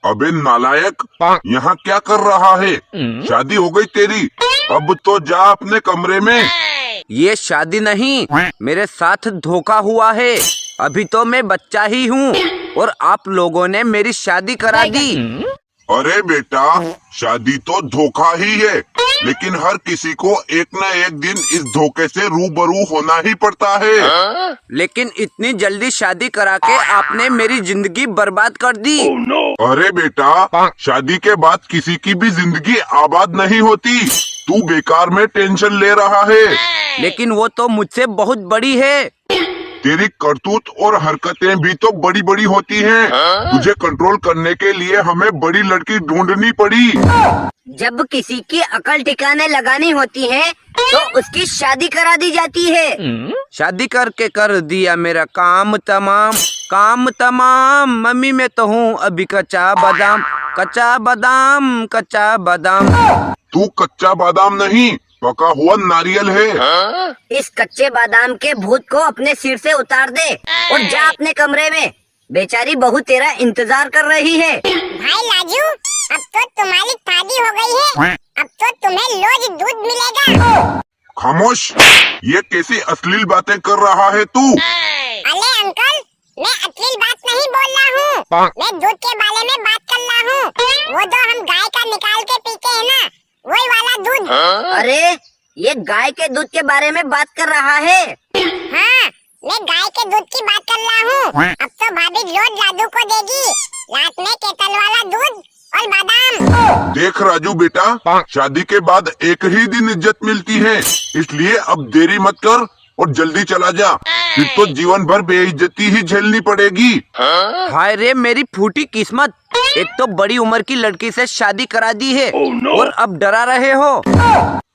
अबे नालायक, यहाँ क्या कर रहा है? शादी हो गई तेरी, अब तो जा अपने कमरे में। ये शादी नहीं, मेरे साथ धोखा हुआ है। अभी तो मैं बच्चा ही हूँ और आप लोगों ने मेरी शादी करा दी। अरे बेटा, शादी तो धोखा ही है, लेकिन हर किसी को एक न एक दिन इस धोखे से रूबरू होना ही पड़ता है। लेकिन इतनी जल्दी शादी करा के आपने मेरी जिंदगी बर्बाद कर दी। अरे बेटा, शादी के बाद किसी की भी जिंदगी आबाद नहीं होती। तू बेकार में टेंशन ले रहा है। लेकिन वो तो मुझसे बहुत बड़ी है। तेरी करतूत और हरकतें भी तो बड़ी बड़ी होती हैं। तुझे कंट्रोल करने के लिए हमें बड़ी लड़की ढूंढनी पड़ी। जब किसी की अकल ठिकाने लगानी होती है तो उसकी शादी करा दी जाती है। शादी करके कर दिया मेरा काम तमाम, काम तमाम। मम्मी मैं तो हूँ अभी कच्चा बादाम, कच्चा बादाम, कच्चा बादाम। तू कच्चा बादाम नहीं, पका हुआ नारियल है। इस कच्चे बादाम के भूत को अपने सिर से उतार दे और जा अपने कमरे में। बेचारी बहू तेरा इंतजार कर रही है। भाई लाजू, अब तो तुम्हारी शादी हो गई है, अब तो तुम्हें रोज दूध मिलेगा। खामोश, ये कैसी अश्लील बातें कर रहा है तू? अरे अंकल, मैं अश्लील बात नहीं बोल रहा हूँ, मैं दूध के बारे में बात कर रहा हूँ। वो जो हम गाय का निकाल के पीते हैं ना, वही वाला दूध। अरे ये गाय के दूध के बारे में बात कर रहा है। हाँ, मैं गाय के दूध की बात कर रहा हूँ। अब तो भाभी रोज राजू को देगी रात में केतल वाला दूध और बादाम। देख राजू बेटा, शादी के बाद एक ही दिन इज्जत मिलती है, इसलिए अब देरी मत कर और जल्दी चला जा, फिर तो जीवन भर बेइज्जती ही झेलनी पड़ेगी। हाय रे मेरी फूटी किस्मत, एक तो बड़ी उम्र की लड़की से शादी करा दी है और अब डरा रहे हो।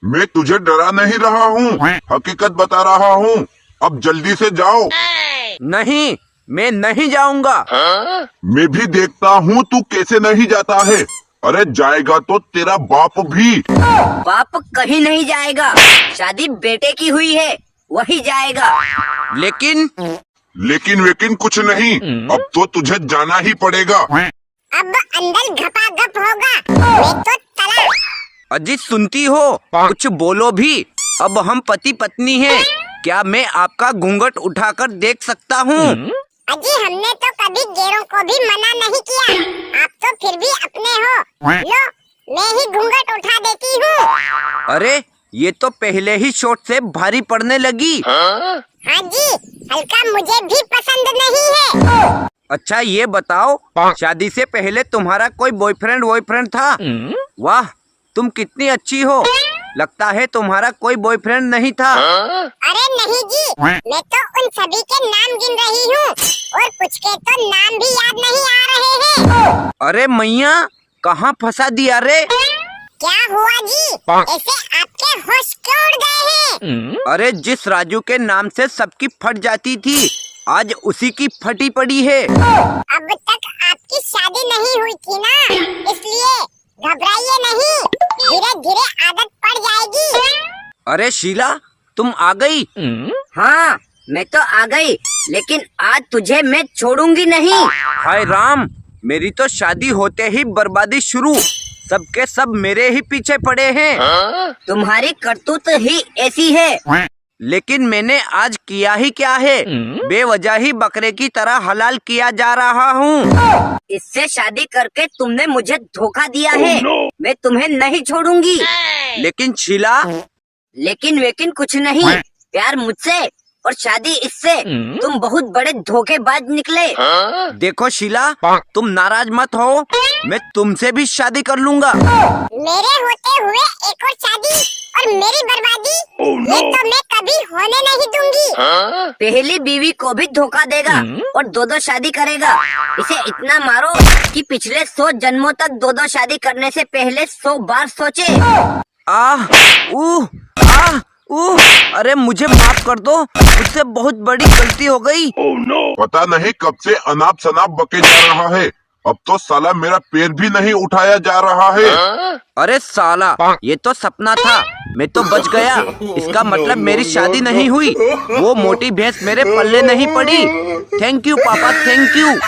मैं तुझे डरा नहीं रहा हूँ, हकीकत बता रहा हूँ। अब जल्दी से जाओ। नहीं, मैं नहीं जाऊंगा। मैं भी देखता हूँ तू कैसे नहीं जाता है। अरे जाएगा तो तेरा बाप भी। बाप कहीं नहीं जाएगा, शादी बेटे की हुई है, वही जाएगा। लेकिन वेकिन कुछ नहीं, अब तो तुझे जाना ही पड़ेगा। अब अंदर घपाघप होगा, मैं तो चला। अजीत सुनती हो, कुछ बोलो भी। अब हम पति पत्नी हैं, क्या मैं आपका घूंघट उठाकर देख सकता हूँ? अजी हमने तो कभी गैरों को भी मना नहीं किया, आप तो फिर भी अपने हो। लो, मैं ही घूंघट उठा देती हूँ। अरे ये तो पहले ही शॉट से भारी पड़ने लगी। हाँ जी, हल्का मुझे भी पसंद नहीं है। अच्छा ये बताओ, शादी से पहले तुम्हारा कोई बॉयफ्रेंड था? वाह, तुम कितनी अच्छी हो। लगता है तुम्हारा कोई बॉयफ्रेंड नहीं था। अरे नहीं जी, मैं तो उन सभी के नाम गिन रही हूँ और कुछ के तो नाम भी याद नहीं आ रहे हैं। अरे मैया, कहाँ फंसा दिया रे? क्या हुआ जी, ऐसे आपके होश क्यों उड़ गए हैं? अरे जिस राजू के नाम से सबकी फट जाती थी, आज उसी की फटी पड़ी है। अब तक आपकी शादी नहीं हुई थी ना, इसलिए घबराइए नहीं, धीरे धीरे आदत पड़ जाएगी। अरे शीला, तुम आ गई? हाँ, मैं तो आ गई, लेकिन आज तुझे मैं छोड़ूंगी नहीं। हाय राम, मेरी तो शादी होते ही बर्बादी शुरू। सबके सब मेरे ही पीछे पड़े हैं। तुम्हारी करतूत ही ऐसी है। लेकिन मैंने आज किया ही क्या है? बेवजह ही बकरे की तरह हलाल किया जा रहा हूँ। इससे शादी करके तुमने मुझे धोखा दिया है। मैं तुम्हें नहीं छोड़ूंगी। लेकिन शीला, लेकिन वेकिन कुछ नहीं, प्यार मुझसे और शादी इससे तुम बहुत बड़े धोखेबाज निकले। देखो शीला, तुम नाराज मत हो, मैं तुमसे भी शादी कर लूंगा। मेरे होते हुए एक और शादी और मेरी बर्बादी, ये तो मैं कभी होने नहीं दूंगी। पहली बीवी को भी धोखा देगा और दो शादी करेगा। इसे इतना मारो कि पिछले 100 जन्मों तक दो शादी करने से पहले 100 बार सोचे। आह, अरे मुझे माफ कर दो, मुझसे बहुत बड़ी गलती हो गई। पता नहीं कब से अनाप शनाप बके जा रहा है, अब तो साला मेरा पैर भी नहीं उठाया जा रहा है। अरे साला, ये तो सपना था, मैं तो बच गया। इसका मतलब मेरी शादी नहीं हुई, वो मोटी भैंस मेरे पल्ले नहीं पड़ी। थैंक यू पापा, थैंक यू।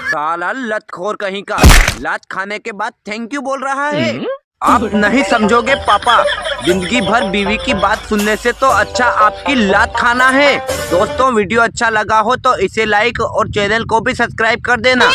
साला लतखोर कहीं का, लात खाने के बाद थैंक यू बोल रहा है। आप नहीं समझोगे पापा, जिंदगी भर बीवी की बात सुनने से तो अच्छा आपकी लात खाना है। दोस्तों वीडियो अच्छा लगा हो तो इसे लाइक और चैनल को भी सब्सक्राइब कर देना।